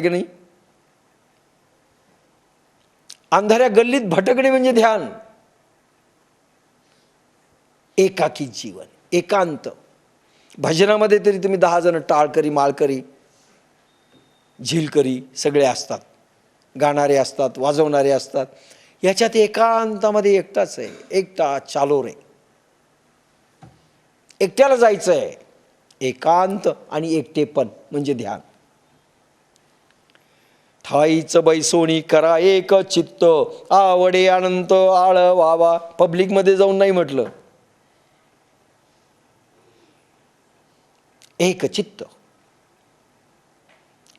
की नाही? अंधाऱ्या गल्लीत भटकणे म्हणजे ध्यान. एकाकी जीवन, एकांत. भजनामध्ये तरी तुम्ही 10 जण टाळकरी, माळकरी, झिलकरी सगळे असतात, गाणारे असतात, वाजवणारे असतात. याच्यात एकांतामध्ये एकटाच आहे, एकटा चालो रे, एकट्याला जायचं आहे. एकांत आणि एकटेपण म्हणजे ध्यान. ठाईच बैसोनी करा एक चित्त, आवडे अनंत आळ वावा. पब्लिकमध्ये जाऊन नाही म्हटलं. एक चित्त,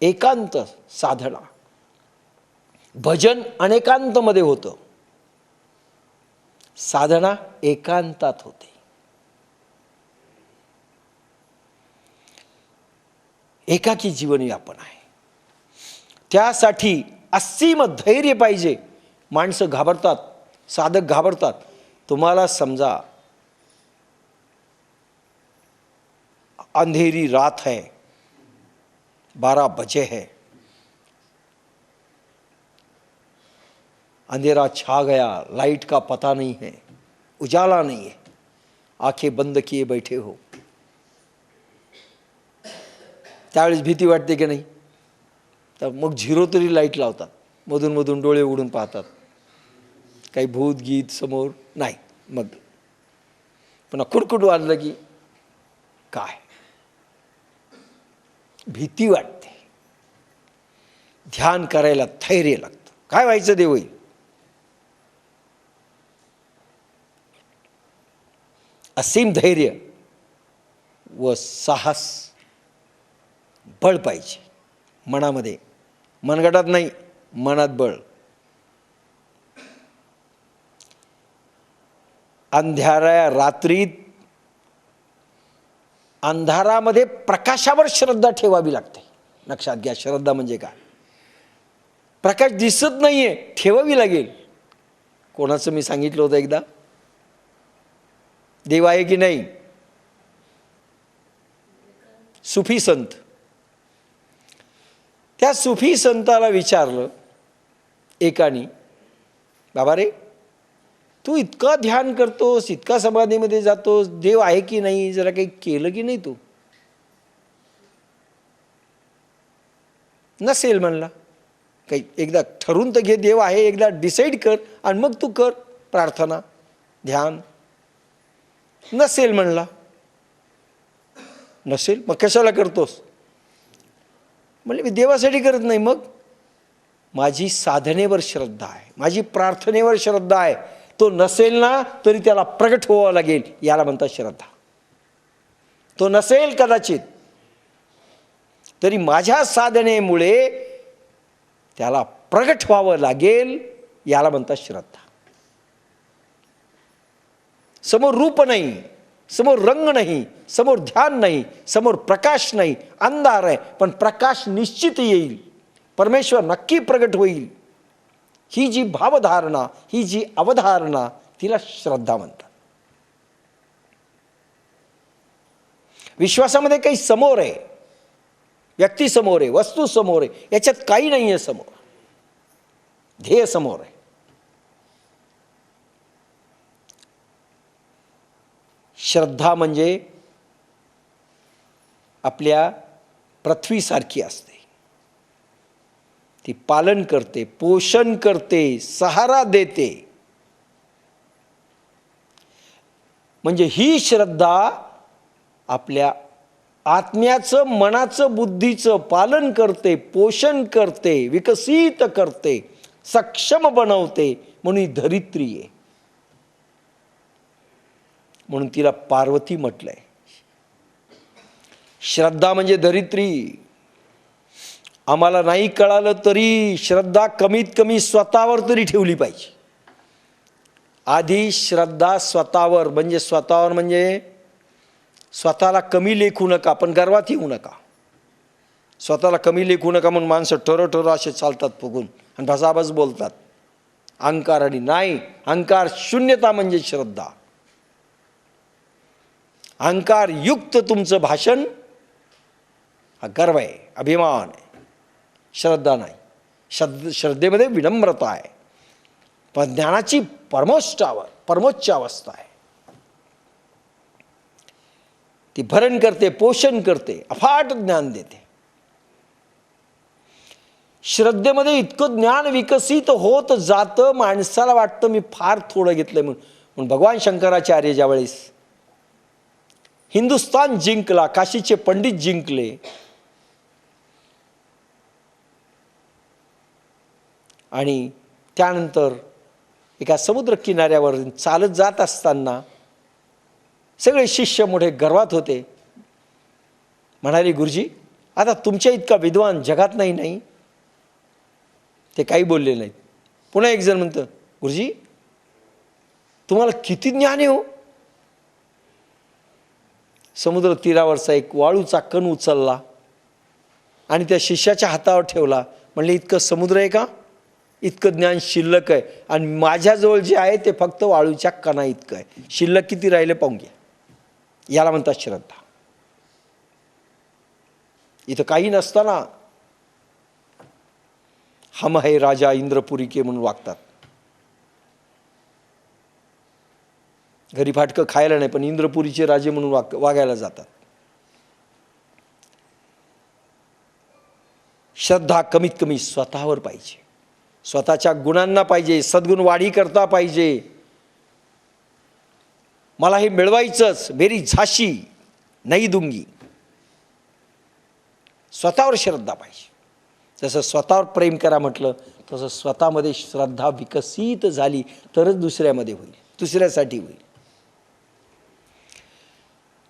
एकांत साधना. भजन अनेकांतमध्ये होतं, साधना एकांतात होते. एकाकी जीवन यापन आहे. त्यासाठी असीम धैर्य पाहिजे. माणसं घाबरतात, साधक घाबरतात. तुम्हाला समजा अंधेरी रात है, 12 बजे है, अंधेरा छा गया, लाइट का पता नहीं है, उजाला नहीं है, आंखें बंद किए बैठे हो, त्यावेळेस भीती वाटते की नाही? तर मग 0 तरी लाईट लावतात, मधून मधून डोळे उघडून पाहतात. काही भूत गीत समोर नाही. मग पुन्हा कुडकुड वाजलं की काय भीती वाटते. ध्यान करायला धैर्य लागतं. काय व्हायचं देव होईल. असीम धैर्य व साहस, बळ पाहिजे मनामध्ये. मनगटात नाही, मनात बळ. अंधाऱ्या रात्रीत अंधारामध्ये प्रकाशावर श्रद्धा ठेवावी लागते. लक्षात घ्या, श्रद्धा म्हणजे काय? प्रकाश दिसत नाहीये, ठेवावी लागेल. कोणाचं मी सांगितलं होतं एकदा, देव आहे की नाही? सुफी संत. त्या सुफी संताला विचारलं एकाने, बाबा रे, तू इतका ध्यान करतोस, इतका समाधीमध्ये जातोस, देव आहे की नाही, जरा काही केलं की नाही तू? नसेल म्हणला. काही एकदा ठरवून तर घे, देव आहे एकदा डिसाईड कर आणि मग तू कर प्रार्थना, ध्यान. नसेल म्हणला. नसेल मग कशाला करतोस? म्हणजे मी देवासाठी करत नाही. मग माझी साधनेवर श्रद्धा आहे, माझी प्रार्थनेवर श्रद्धा आहे. तो नसेल ना तरी त्याला प्रगट व्हावं लागेल, याला म्हणतात श्रद्धा. तो नसेल कदाचित तरी माझ्या साधनेमुळे त्याला प्रगट व्हावं लागेल, याला म्हणतात श्रद्धा. समोर रूप नाही, समोर रंग नाही, समोर ध्यान नाही, समोर प्रकाश नाही, अंधार आहे, पण प्रकाश निश्चित येईल, परमेश्वर नक्की प्रगट होईल. ही जी भावधारणा, ही जी अवधारणा, तिला श्रद्धा म्हणतात. विश्वासामध्ये काही समोर आहे, व्यक्ती समोर आहे, वस्तू समोर आहे, याच्यात काही नाही आहे समोर. ध्येय समोर आहे. श्रद्धा म्हणजे आपल्या पृथ्वीसारखी असते. ती पालन करते, पोषण करते, सहारा देते. म्हणजे ही श्रद्धा आपल्या आत्म्याचं, मनाचं, बुद्धीचं पालन करते, पोषण करते, विकसित करते, सक्षम बनवते. म्हणून ही धरित्री आहे. म्हणून तिला पार्वती म्हटलंय. श्रद्धा म्हणजे धरित्री. आम्हाला नाही कळालं तरी श्रद्धा कमीत कमी स्वतःवर तरी ठेवली पाहिजे. आधी श्रद्धा स्वतःवर, म्हणजे स्वतःवर म्हणजे स्वतःला कमी लेखू नका, पण गर्वात येऊ नका. स्वतःला कमी लेखू नका म्हणून माणसं ठरं असे चालतात फुगून आणि भसाभस बोलतात. अहंकार आणि नाही, अहंकार शून्यता म्हणजे श्रद्धा. अहंकार युक्त तुमचं भाषण हा गर्व आहे, अभिमान आहे. श्रद्धा नाही. श्रद्धेमध्ये विनम्रता आहे, पण ज्ञानाची परमोच्च अवस्था आहे. ती भरण करते, पोषण करते, अफाट ज्ञान देते. श्रद्धेमध्ये इतकं ज्ञान विकसित होत जातं, माणसाला वाटतं मी फार थोडं घेतलंय म्हणून. भगवान शंकराचार्य ज्यावेळेस हिंदुस्तान जिंकला, काशीचे पंडित जिंकले, आणि त्यानंतर एका समुद्र किनाऱ्यावर चालत जात असताना सगळे शिष्य मोठे गर्वात होते. म्हणाले, गुरुजी आता तुमच्या इतका विद्वान जगात नाही. ते काही बोलले नाहीत. पुन्हा एक जण म्हणतं, गुरुजी तुम्हाला किती ज्ञान आहे हो. समुद्र तीरावरचा एक वाळूचा कण उचलला आणि त्या शिष्याच्या हातावर ठेवला. म्हणले, इतकं समुद्र आहे का, इतकं ज्ञान शिल्लक आहे, आणि माझ्याजवळ जे आहे ते फक्त वाळूच्या कणा इतकं आहे. शिल्लक किती राहिले पाहून घ्या. याला म्हणतात श्रद्धा. इथं काही नसताना हम है राजा इंद्रपुरी के म्हणून वागतात. घरी फाटकं खायला नाही, पण इंद्रपुरीचे राजे म्हणून वागायला जातात. श्रद्धा कमीत कमी स्वतःवर पाहिजे, स्वतःच्या गुणांना पाहिजे, सद्गुण वाढी करता पाहिजे. मला हे मिळवायचंच, मेरी झाशी नाही दूंगी. स्वतःवर श्रद्धा पाहिजे. जसं स्वतःवर प्रेम करा म्हटलं, तसं स्वतःमध्ये श्रद्धा विकसित झाली तरच दुसऱ्यामध्ये होईल, दुसऱ्यासाठी होईल.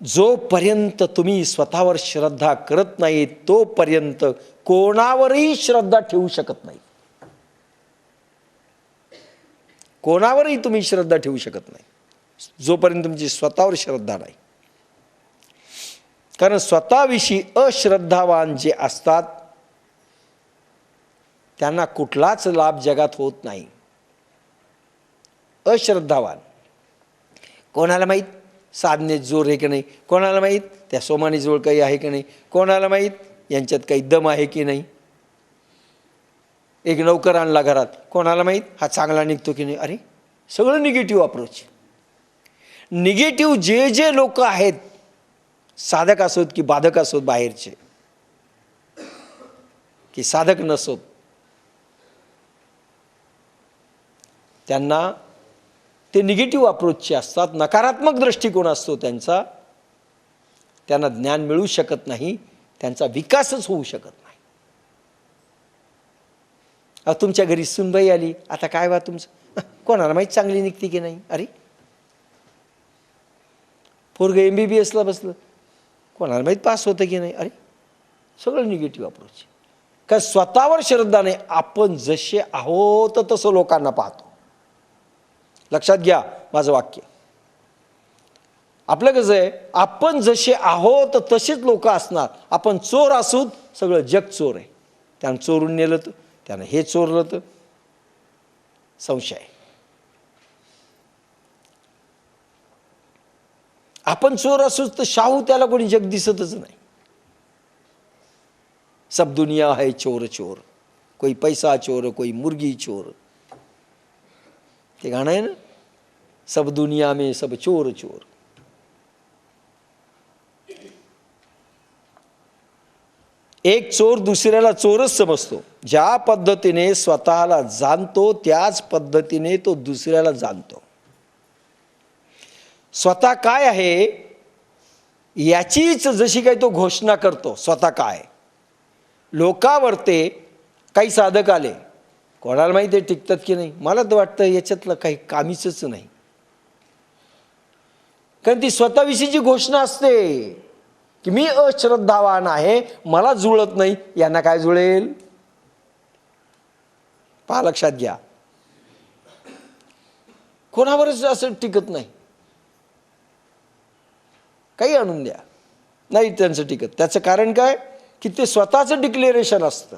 जोपर्यंत तुम्ही स्वतःवर श्रद्धा करत नाही, तोपर्यंत कोणावरही श्रद्धा ठेवू शकत नाही. कोणावरही तुम्ही श्रद्धा ठेवू शकत नाही जोपर्यंत तुमची स्वतःवर श्रद्धा नाही. कारण स्वतःविषयी अश्रद्धावान जे असतात त्यांना कुठलाच लाभ जगात होत नाही. अश्रद्धावान, कोणाला माहीत साधनेत जोर आहे की नाही, कोणाला माहीत त्या सोमानीजवळ काही आहे की नाही, कोणाला माहीत यांच्यात काही दम आहे की नाही. एक नौकर आणला घरात, कोणाला माहीत हा चांगला निघतो की नाही. अरे सगळं निगेटिव्ह अप्रोच. निगेटिव्ह जे लोक आहेत, साधक असोत की बाधक असोत, बाहेरचे की साधक नसोत, त्यांना ते निगेटिव्ह अप्रोचचे असतात, नकारात्मक दृष्टिकोन असतो त्यांचा. त्यांना ज्ञान मिळू शकत नाही, त्यांचा विकासच होऊ शकत नाही. तुमच्या घरी सुनबाई आली, आता काय बा तुमचं, कोणाला माहीत चांगली निघते की नाही. अरे पोरगं MBBSला बसलं, कोणाला माहीत पास होतं की नाही. अरे सगळं निगेटिव्ह अप्रोच. कारण स्वतःवर श्रद्धा नाही. आपण जसे आहोत तसं लोकांना पाहतो. लक्षात घ्या माझं वाक्य. आपलं कसं आहे, आपण जसे आहोत तसेच लोक असणार. आपण चोर असू, सगळं जग चोर आहे. त्यानं चोरून नेलं तर, त्यानं हे चोरलं तर संशय आहे. आपण चोर असूच तर शाहू त्याला कोणी जग दिसतच नाही. सब दुनिया है चोर चोर, कोई पैसा चोर, कोई मुर्गी चोर. ते गाणं आहे ना, सब दुनिया में सब चोर चोर. एक चोर दुसऱ्याला चोरच समजतो. ज्या पद्धतीने स्वतःला जाणतो त्याच पद्धतीने तो दुसऱ्याला जाणतो. स्वतः काय आहे याचीच जशी काही तो घोषणा करतो. स्वतः काय लोकावर ते काही साधक आले, कोणाला माहिती आहे टिकतात की नाही. मला तर वाटतं याच्यातलं काही कामीचंच नाही. कारण ती स्वतःविषयीची घोषणा असते की मी अश्रद्धावान आहे, मला जुळत नाही, यांना काय जुळेल. पहा लक्षात घ्या, कोणावरच असं टिकत नाही. काही आणून द्या, नाही त्यांचं टिकत. त्याचं कारण काय की ते स्वतःचं डिक्लेरेशन असतं.